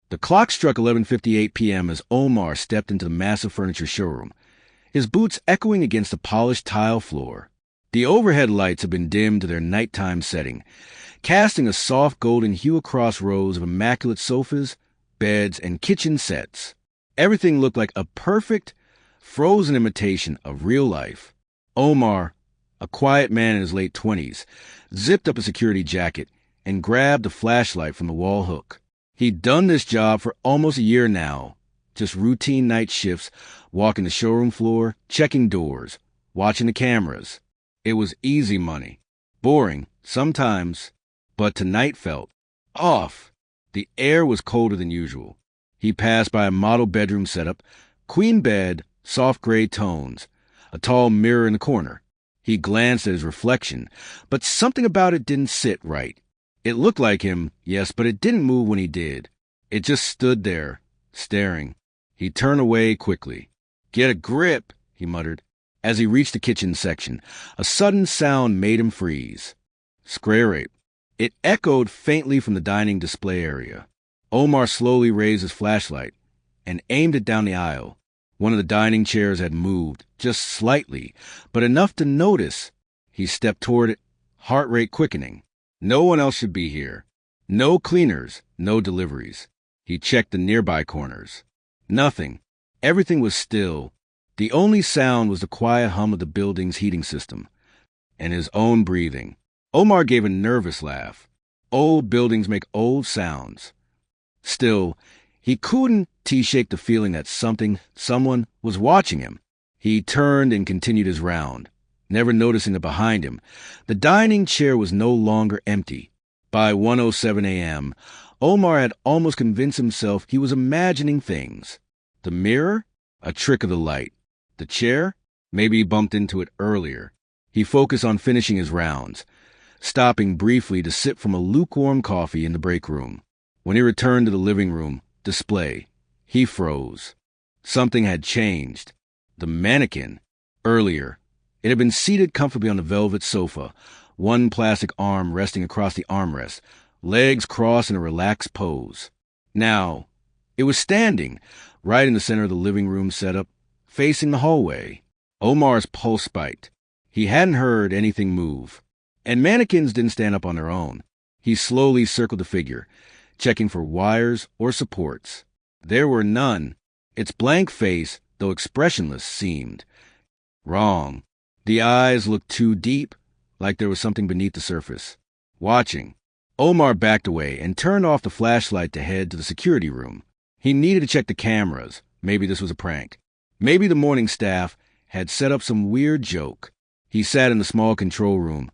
The clock struck 11:58 p.m. as Omar stepped into the massive furniture showroom, his boots echoing against the polished tile floor. The overhead lights had been dimmed to their nighttime setting, casting a soft golden hue across rows of immaculate sofas, beds, and kitchen sets. Everything looked like a perfect, frozen imitation of real life. Omar, a quiet man in his late 20s, zipped up a security jacket and grabbed a flashlight from the wall hook. He'd done this job for almost a year now, just routine night shifts, walking the showroom floor, checking doors, watching the cameras. It was easy money. Boring, sometimes, but tonight felt off. The air was colder than usual. He passed by a model bedroom setup, queen bed, soft gray tones, a tall mirror in the corner. He glanced at his reflection, but something about it didn't sit right. It looked like him, yes, but it didn't move when he did. It just stood there, staring. He turned away quickly. "Get a grip," he muttered. As he reached the kitchen section, a sudden sound made him freeze. Scrape. It echoed faintly from the dining display area. Omar slowly raised his flashlight and aimed it down the aisle. One of the dining chairs had moved, just slightly, but enough to notice. He stepped toward it, heart rate quickening. No one else should be here. No cleaners, no deliveries. He checked the nearby corners. Nothing. Everything was still. The only sound was the quiet hum of the building's heating system, and his own breathing. Omar gave a nervous laugh. Old buildings make old sounds. Still, he couldn't shake the feeling that someone was watching him. He turned and continued his round, never noticing that behind him, the dining chair was no longer empty. By 1:07 a.m., Omar had almost convinced himself he was imagining things. The mirror? A trick of the light. The chair? Maybe he bumped into it earlier. He focused on finishing his rounds, stopping briefly to sip from a lukewarm coffee in the break room. When he returned to the living room display, he froze. Something had changed. The mannequin. Earlier, it had been seated comfortably on the velvet sofa, one plastic arm resting across the armrest, legs crossed in a relaxed pose. Now, it was standing, right in the center of the living room setup, facing the hallway. Omar's pulse spiked. He hadn't heard anything move. And mannequins didn't stand up on their own. He slowly circled the figure, checking for wires or supports. There were none. Its blank face, though expressionless, seemed wrong. The eyes looked too deep, like there was something beneath the surface. Watching. Omar backed away and turned off the flashlight to head to the security room. He needed to check the cameras. Maybe this was a prank. Maybe the morning staff had set up some weird joke. He sat in the small control room,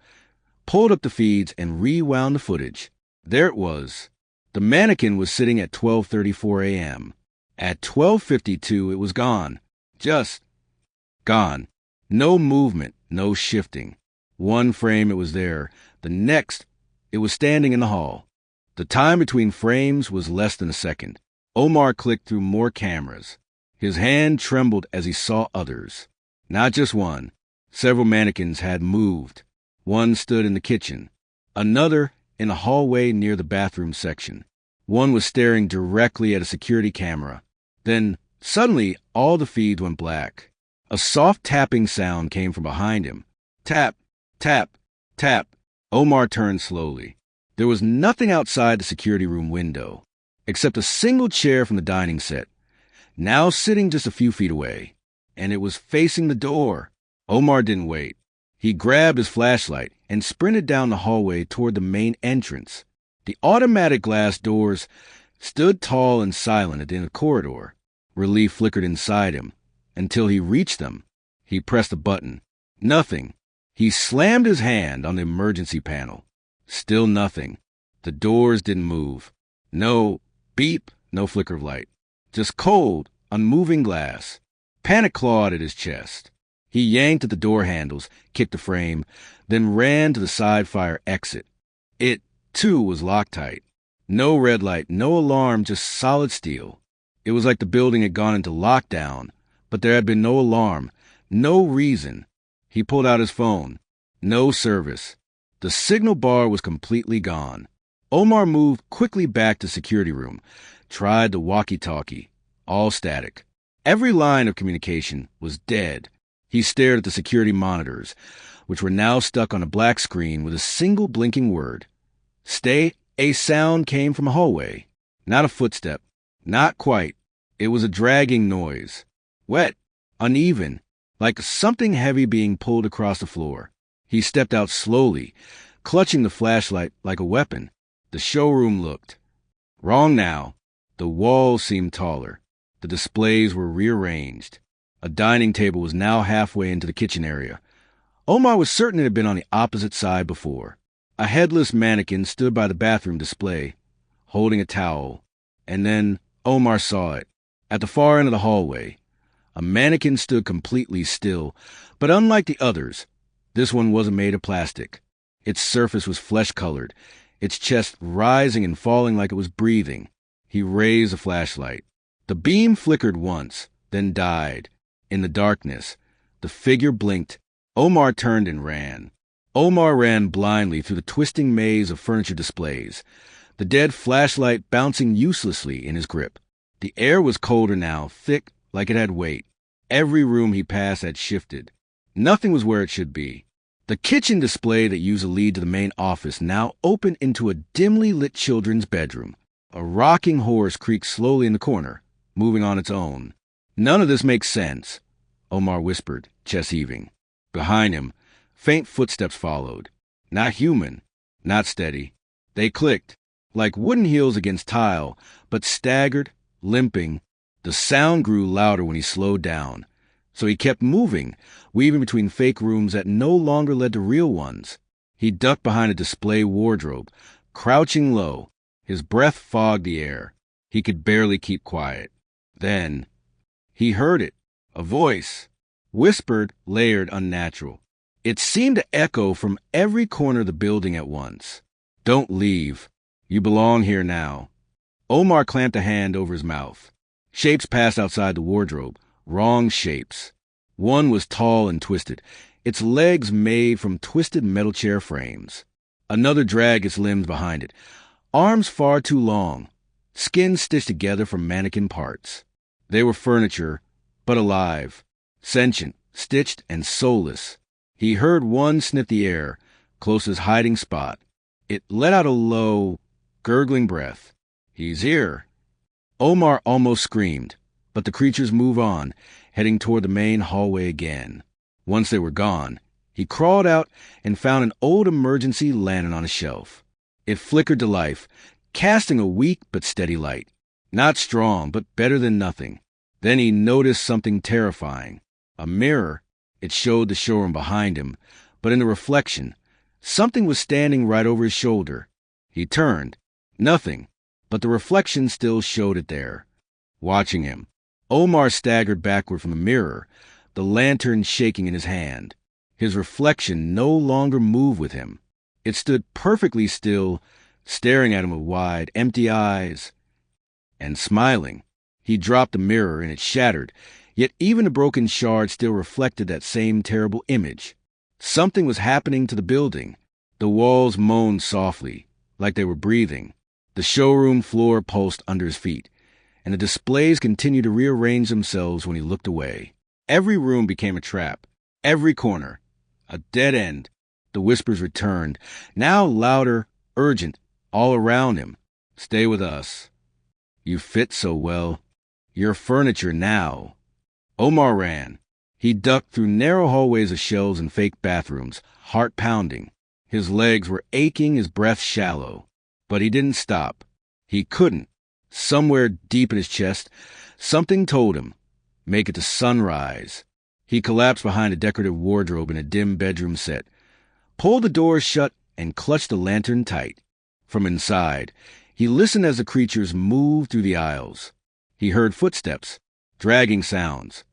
pulled up the feeds, and rewound the footage. There it was. The mannequin was sitting at 12:34 a.m. At 12:52, it was gone. Just gone. No movement, no shifting. One frame, it was there. The next, it was standing in the hall. The time between frames was less than a second. Omar clicked through more cameras. His hand trembled as he saw others. Not just one. Several mannequins had moved. One stood in the kitchen. Another in the hallway near the bathroom section. One was staring directly at a security camera. Then, suddenly, all the feeds went black. A soft tapping sound came from behind him. Tap, tap, tap. Omar turned slowly. There was nothing outside the security room window, except a single chair from the dining set, now sitting just a few feet away. And it was facing the door. Omar didn't wait. He grabbed his flashlight and sprinted down the hallway toward the main entrance. The automatic glass doors stood tall and silent at the end of the corridor. Relief flickered inside him until he reached them. He pressed a button. Nothing. He slammed his hand on the emergency panel. Still nothing. The doors didn't move. No beep, no flicker of light. Just cold, unmoving glass. Panic clawed at his chest. He yanked at the door handles, kicked the frame, then ran to the side fire exit. It, too, was locked tight. No red light, no alarm, just solid steel. It was like the building had gone into lockdown, but there had been no alarm, no reason. He pulled out his phone. No service. The signal bar was completely gone. Omar moved quickly back to the security room, tried the walkie-talkie, all static. Every line of communication was dead. He stared at the security monitors, which were now stuck on a black screen with a single blinking word. Stay. A sound came from a hallway. Not a footstep. Not quite. It was a dragging noise. Wet. Uneven. Like something heavy being pulled across the floor. He stepped out slowly, clutching the flashlight like a weapon. The showroom looked. Wrong now. The walls seemed taller. The displays were rearranged. A dining table was now halfway into the kitchen area. Omar was certain it had been on the opposite side before. A headless mannequin stood by the bathroom display, holding a towel. And then Omar saw it. At the far end of the hallway, a mannequin stood completely still, but unlike the others, this one wasn't made of plastic. Its surface was flesh-colored, its chest rising and falling like it was breathing. He raised the flashlight. The beam flickered once, then died. In the darkness, the figure blinked. Omar turned and ran. Omar ran blindly through the twisting maze of furniture displays, the dead flashlight bouncing uselessly in his grip. The air was colder now, thick like it had weight. Every room he passed had shifted. Nothing was where it should be. The kitchen display that used a lead to the main office now opened into a dimly lit children's bedroom. A rocking horse creaked slowly in the corner, moving on its own. None of this makes sense, Omar whispered, chest heaving. Behind him, faint footsteps followed. Not human, not steady. They clicked, like wooden heels against tile, but staggered, limping. The sound grew louder when he slowed down. So he kept moving, weaving between fake rooms that no longer led to real ones. He ducked behind a display wardrobe, crouching low. His breath fogged the air. He could barely keep quiet. Then he heard it, a voice, whispered, layered, unnatural. It seemed to echo from every corner of the building at once. Don't leave. You belong here now. Omar clamped a hand over his mouth. Shapes passed outside the wardrobe. Wrong shapes. One was tall and twisted, its legs made from twisted metal chair frames. Another dragged its limbs behind it, arms far too long, skin stitched together from mannequin parts. They were furniture, but alive, sentient, stitched, and soulless. He heard one sniff the air, close to his hiding spot. It let out a low, gurgling breath. He's here. Omar almost screamed, but the creatures moved on, heading toward the main hallway again. Once they were gone, he crawled out and found an old emergency lantern on a shelf. It flickered to life, casting a weak but steady light. Not strong, but better than nothing. Then he noticed something terrifying. A mirror. It showed the showroom behind him, but in the reflection, something was standing right over his shoulder. He turned. Nothing, but the reflection still showed it there, watching him. Omar staggered backward from the mirror, the lantern shaking in his hand. His reflection no longer moved with him. It stood perfectly still, staring at him with wide, empty eyes, and smiling. He dropped the mirror and it shattered, yet even the broken shard still reflected that same terrible image. Something was happening to the building. The walls moaned softly, like they were breathing. The showroom floor pulsed under his feet, and the displays continued to rearrange themselves when he looked away. Every room became a trap, every corner, a dead end. The whispers returned, now louder, urgent, all around him. Stay with us. You fit so well. You're furniture now. Omar ran. He ducked through narrow hallways of shelves and fake bathrooms, heart pounding. His legs were aching, his breath shallow. But he didn't stop. He couldn't. Somewhere deep in his chest, something told him, make it to sunrise. He collapsed behind a decorative wardrobe in a dim bedroom set, pulled the doors shut, and clutched the lantern tight. From inside, he listened as the creatures moved through the aisles. He heard footsteps, dragging sounds,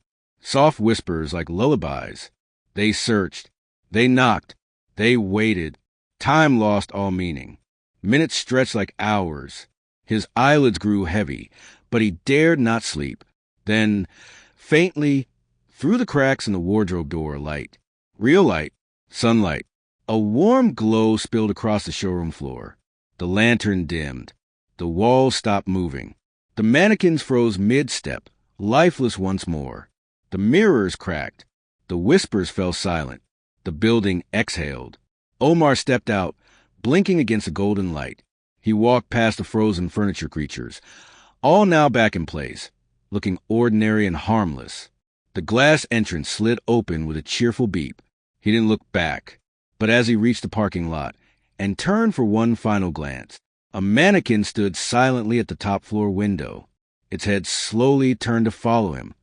soft whispers like lullabies. They searched. They knocked. They waited. Time lost all meaning. Minutes stretched like hours. His eyelids grew heavy, but he dared not sleep. Then, faintly, through the cracks in the wardrobe door, light. Real light. Sunlight. A warm glow spilled across the showroom floor. The lantern dimmed. The walls stopped moving. The mannequins froze mid-step, lifeless once more. The mirrors cracked. The whispers fell silent. The building exhaled. Omar stepped out, blinking against a golden light. He walked past the frozen furniture creatures, all now back in place, looking ordinary and harmless. The glass entrance slid open with a cheerful beep. He didn't look back, but as he reached the parking lot and turned for one final glance, a mannequin stood silently at the top floor window, its head slowly turned to follow him,